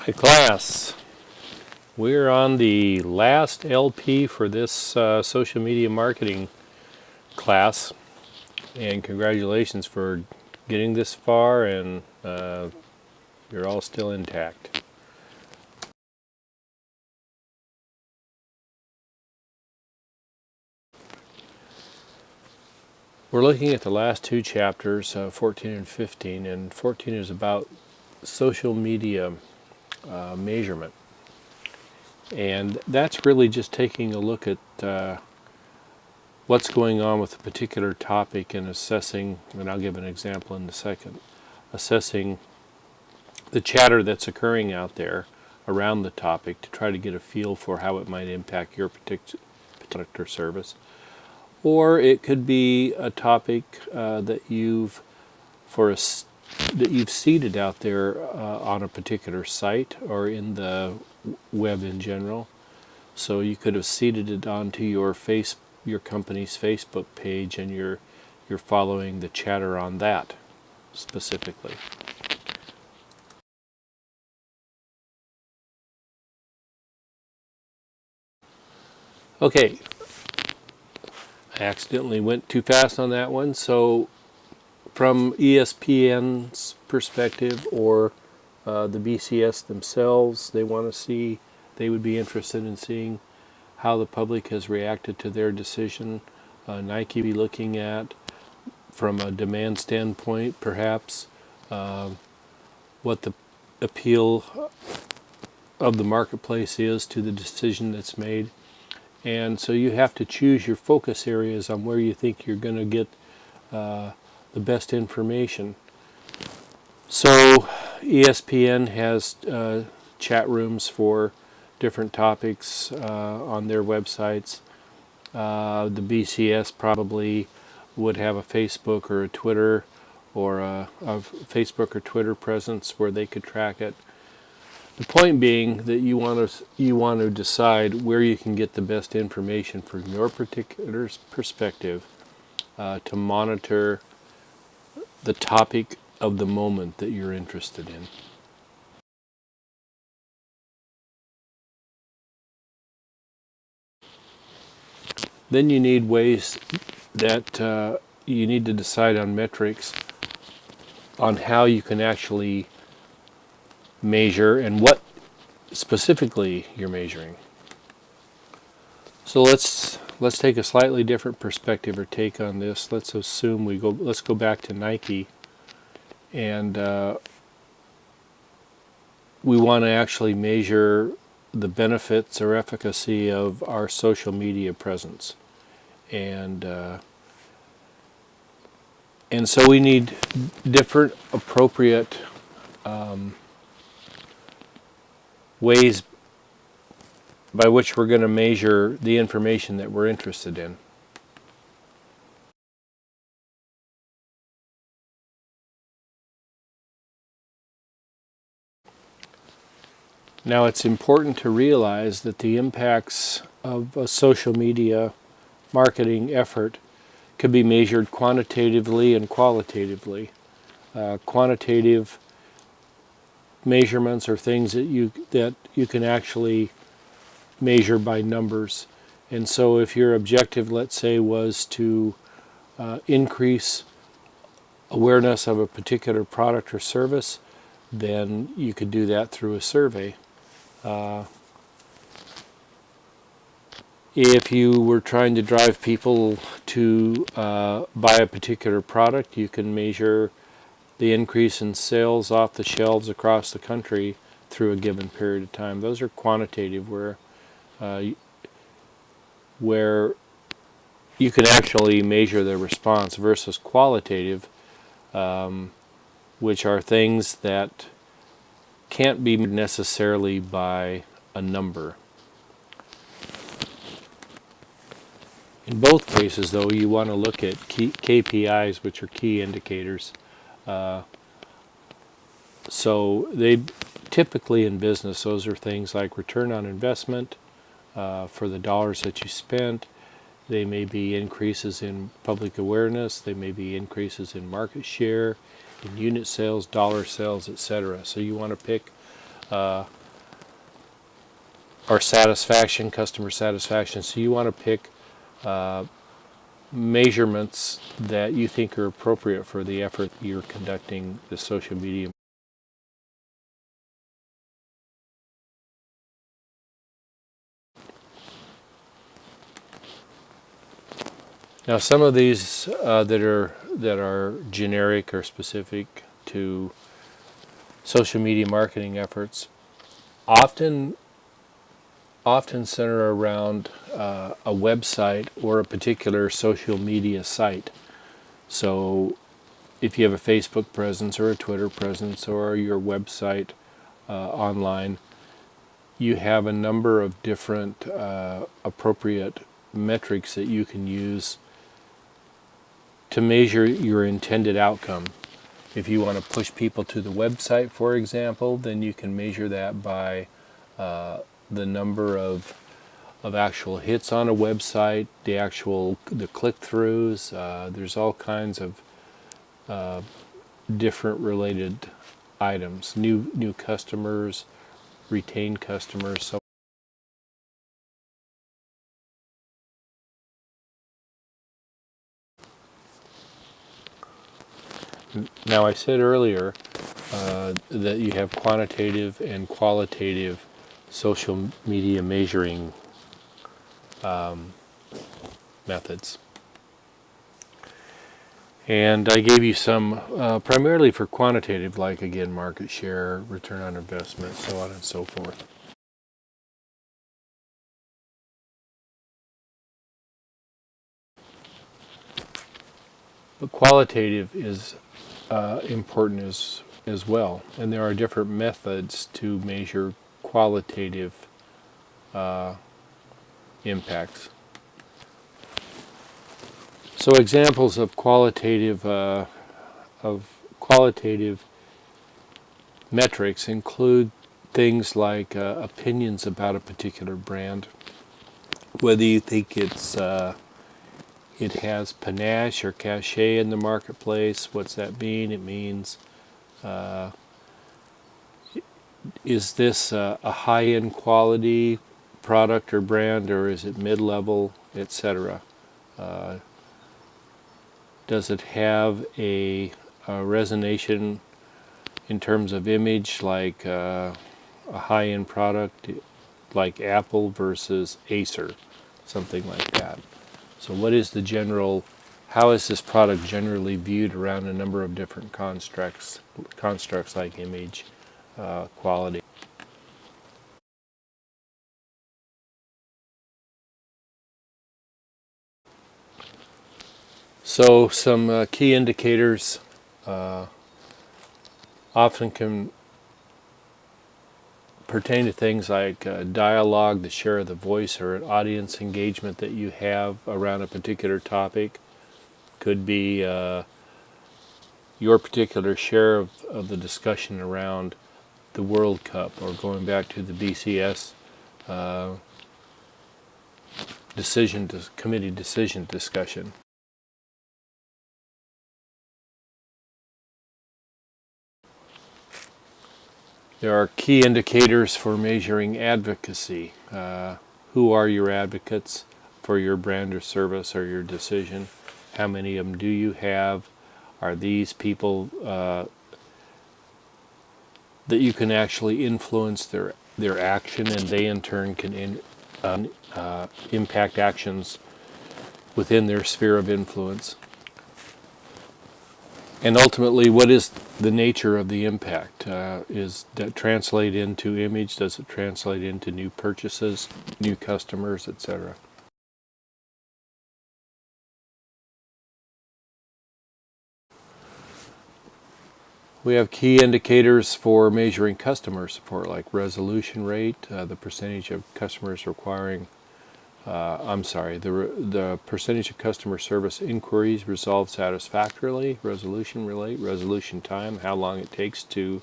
Alright, class. We're on the last LP for this social media marketing class, and congratulations for getting this far, and you're all still intact. We're looking at the last two chapters, 14 and 15, and 14 is about social media measurement. And that's really just taking a look at what's going on with a particular topic and assessing, and I'll give an example in a second, assessing the chatter that's occurring out there around the topic to try to get a feel for how it might impact your particular product or service. Or it could be a topic that you've seeded out there on a particular site or in the web in general. So you could have seeded it onto your company's Facebook page, and you're following the chatter on that specifically. Okay, I accidentally went too fast on that one. So from ESPN's perspective, or the BCS themselves, they would be interested in seeing how the public has reacted to their decision. Nike be looking at, from a demand standpoint, perhaps, what the appeal of the marketplace is to the decision that's made. And so you have to choose your focus areas on where you think you're going to get the best information. So ESPN has chat rooms for different topics on their websites. The BCS probably would have a Facebook or a Twitter, or a Facebook or Twitter presence where they could track it. The point being that you want to decide where you can get the best information from your particular perspective to monitor the topic of the moment that you're interested in. Then you need ways that you need to decide on metrics on how you can actually measure and what specifically you're measuring. So let's take a slightly different perspective or take on this. Let's assume let's go back to Nike, and we want to actually measure the benefits or efficacy of our social media presence. And so we need different appropriate ways by which we're going to measure the information that we're interested in. Now, it's important to realize that the impacts of a social media marketing effort could be measured quantitatively and qualitatively. Quantitative measurements are things that you can actually measure by numbers. And so if your objective, let's say, was to increase awareness of a particular product or service, then you could do that through a survey. If you were trying to drive people to buy a particular product, you can measure the increase in sales off the shelves across the country through a given period of time. Those are quantitative, where you can actually measure the response, versus qualitative, which are things that can't be measured necessarily by a number. In both cases, though, you want to look at KPIs, which are key indicators. So they typically, in business, those are things like return on investment for the dollars that you spent. They may be increases in public awareness. They may be increases in market share, in unit sales, dollar sales, etc. So you want to pick or satisfaction, customer satisfaction. So you want to pick measurements that you think are appropriate for the effort you're conducting the social media. Now, some of these that are generic or specific to social media marketing efforts often center around a website or a particular social media site. So, if you have a Facebook presence or a Twitter presence or your website online, you have a number of different appropriate metrics that you can use to measure your intended outcome. If you want to push people to the website, for example, then you can measure that by the number of actual hits on a website, the click-throughs. There's all kinds of different related items, new customers, retained customers. So now I said earlier that you have quantitative and qualitative social media measuring methods. And I gave you some primarily for quantitative, like again, market share, return on investment, so on and so forth. But qualitative is important as well, and there are different methods to measure qualitative impacts. So examples of qualitative metrics include things like opinions about a particular brand, whether you think it has panache or cachet in the marketplace. What's that mean? It means is this a high-end quality product or brand, or is it mid-level, etc.? Does it have a resonation in terms of image, like a high-end product like Apple versus Acer, something like that? So what is how is this product generally viewed around a number of different constructs like image, quality? So some key indicators often can pertain to things like dialogue, the share of the voice, or an audience engagement that you have around a particular topic. Could be your particular share of the discussion around the World Cup, or going back to the BCS committee decision discussion. There are key indicators for measuring advocacy. Who are your advocates for your brand or service or your decision? How many of them do you have? Are these people that you can actually influence their action, and they in turn can impact actions within their sphere of influence? And ultimately, what is the nature of the impact? Is that translate into image? Does it translate into new purchases, new customers, etc.? We have key indicators for measuring customer support, like resolution rate, the percentage of customers requiring the percentage of customer service inquiries resolved satisfactorily, resolution rate, resolution time, how long it takes to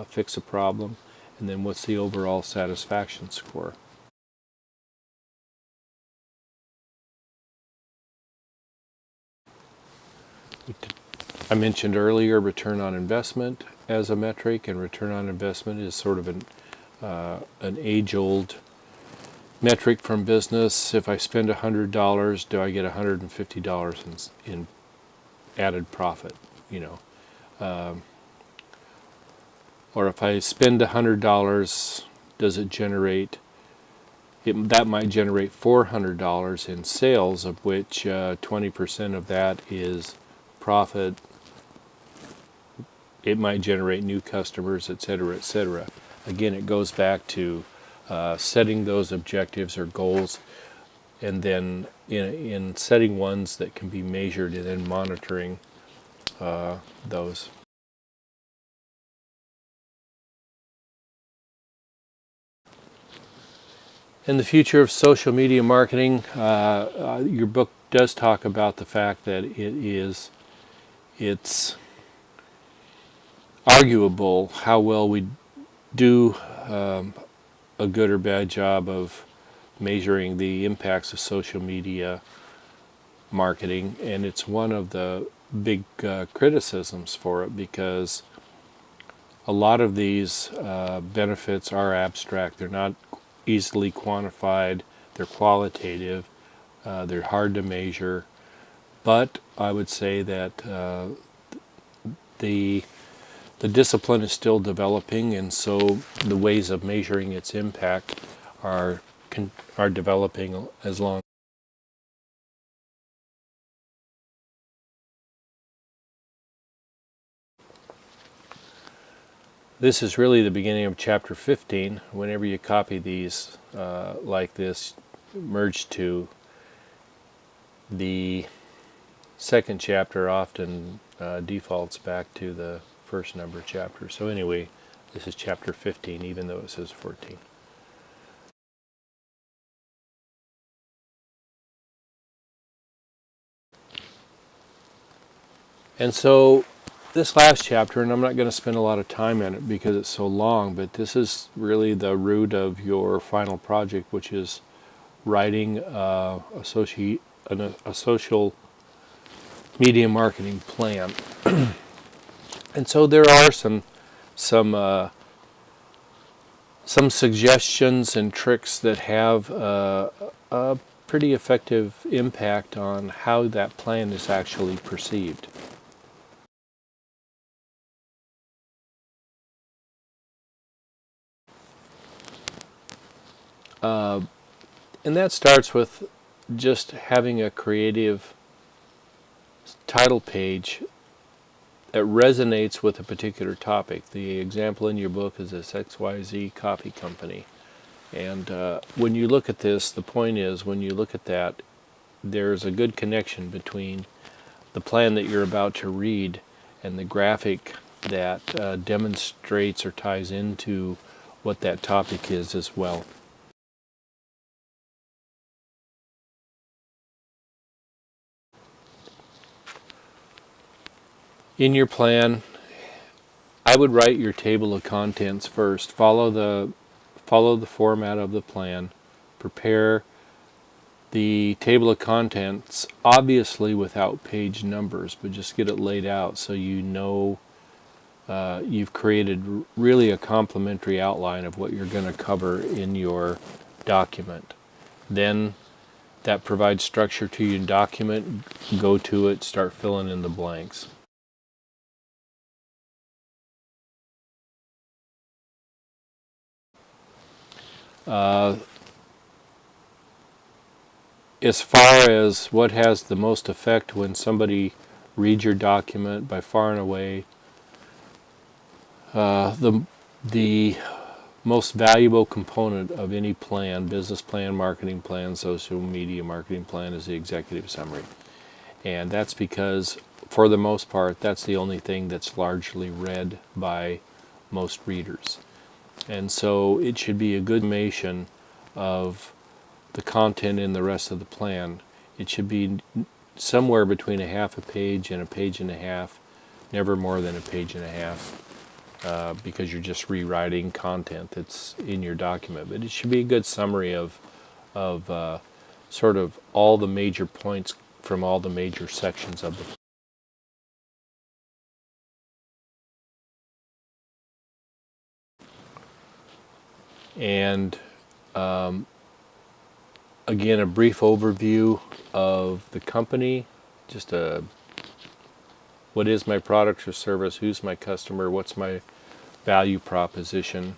fix a problem, and then what's the overall satisfaction score. I mentioned earlier return on investment as a metric, and return on investment is sort of an age-old metric from business. If I spend $100, do I get $150 in added profit? You know, or if I spend $100, does it generate? That might generate $400 in sales, of which 20% of that is profit. It might generate new customers, et cetera, et cetera. Again, it goes back to setting those objectives or goals, and then in setting ones that can be measured, and then monitoring those. In the future of social media marketing, your book does talk about the fact that it's arguable how well we do a good or bad job of measuring the impacts of social media marketing, and it's one of the big criticisms for it, because a lot of these benefits are abstract. They're not easily quantified. They're qualitative. They're hard to measure. But I would say that the discipline is still developing, and so the ways of measuring its impact are developing as long. This is really the beginning of chapter 15. Whenever you copy these like this, merge to the second chapter often defaults back to the first number chapter. So anyway, this is chapter 15, even though it says 14. And so this last chapter, and I'm not going to spend a lot of time on it because it's so long, but this is really the root of your final project, which is writing a social media marketing plan. And so there are some suggestions and tricks that have a pretty effective impact on how that plan is actually perceived. And that starts with just having a creative title page that resonates with a particular topic. The example in your book is this XYZ coffee company. And when you look at this, the point is, when you look at that, there's a good connection between the plan that you're about to read and the graphic that demonstrates or ties into what that topic is as well. In your plan, I would write your table of contents first. Follow the format of the plan. Prepare the table of contents, obviously without page numbers, but just get it laid out so you know you've created really a complementary outline of what you're going to cover in your document. Then that provides structure to your document. Go to it, start filling in the blanks. As far as what has the most effect when somebody reads your document, by far and away, the most valuable component of any plan, business plan, marketing plan, social media marketing plan, is the executive summary. And that's because, for the most part, that's the only thing that's largely read by most readers. And so it should be a good summation of the content in the rest of the plan. It should be somewhere between a half a page and a page and a half, never more than a page and a half, because you're just rewriting content that's in your document. But it should be a good summary of sort of all the major points from all the major sections of the plan. And again, a brief overview of the company, just what is my product or service, who's my customer, what's my value proposition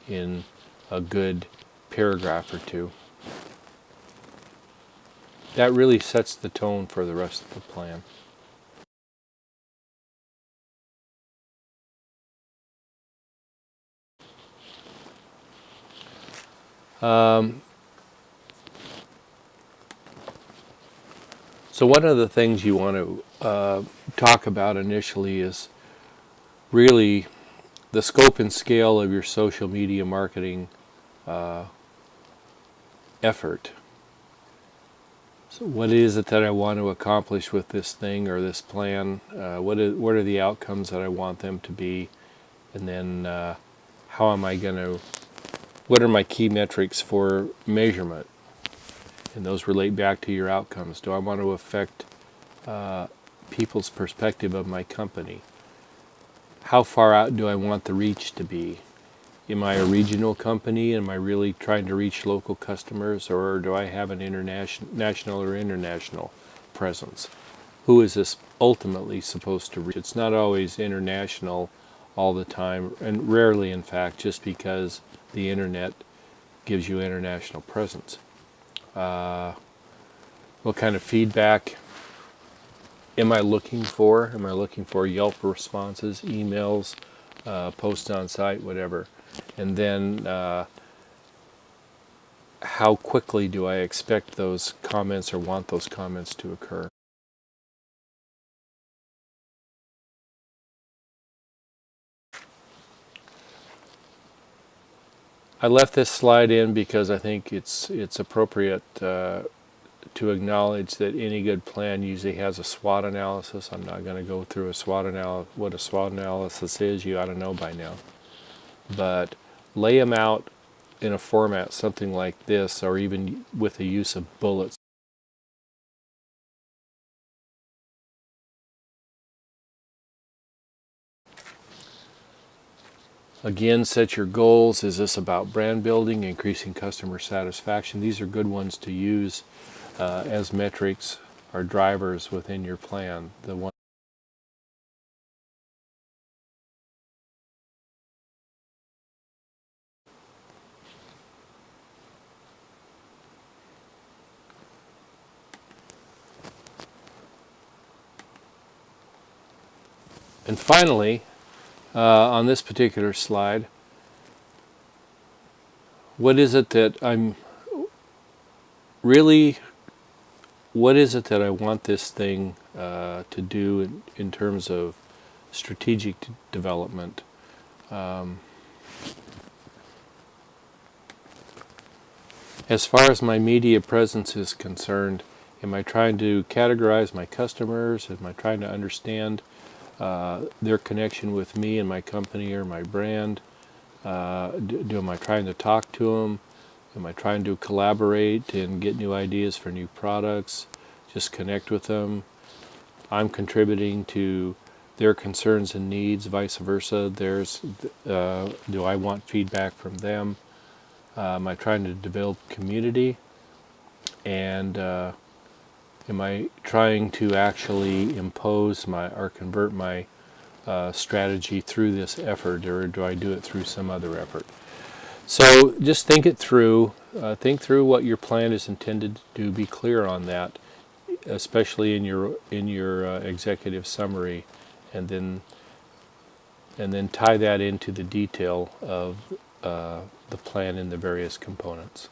in a good paragraph or two. That really sets the tone for the rest of the plan. So one of the things you want to talk about initially is really the scope and scale of your social media marketing effort. So what is it that I want to accomplish with this thing or this plan? What are the outcomes that I want them to be? And then how am I going to, what are my key metrics for measurement? And those relate back to your outcomes. Do I want to affect people's perspective of my company? How far out do I want the reach to be? Am I a regional company? Am I really trying to reach local customers, or do I have an national or international presence? Who is this ultimately supposed to reach? It's not always international all the time, and rarely, in fact, just because the internet gives you international presence. What kind of feedback am I looking for? Am I looking for Yelp responses, emails, posts on site, whatever? And then how quickly do I expect those comments or want those comments to occur? I left this slide in because I think it's appropriate to acknowledge that any good plan usually has a SWOT analysis. I'm not going to go through what a SWOT analysis is. You ought to know by now. But lay them out in a format something like this, or even with the use of bullets. Again, set your goals. Is this about brand building, increasing customer satisfaction? These are good ones to use as metrics or drivers within your plan. And finally, on this particular slide, what is it that I'm really, what is it that I want this thing to do in terms of strategic development? As far as my media presence is concerned, am I trying to categorize my customers? Am I trying to understand their connection with me and my company or my brand? Am I trying to talk to them? Am I trying to collaborate and get new ideas for new products? Just connect with them? I'm contributing to their concerns and needs, vice versa. Do I want feedback from them? Am I trying to develop community? And am I trying to actually impose or convert my strategy through this effort, or do I do it through some other effort? So just think it through. Think through what your plan is intended to do. Be clear on that, especially in your executive summary, and then tie that into the detail of the plan in the various components.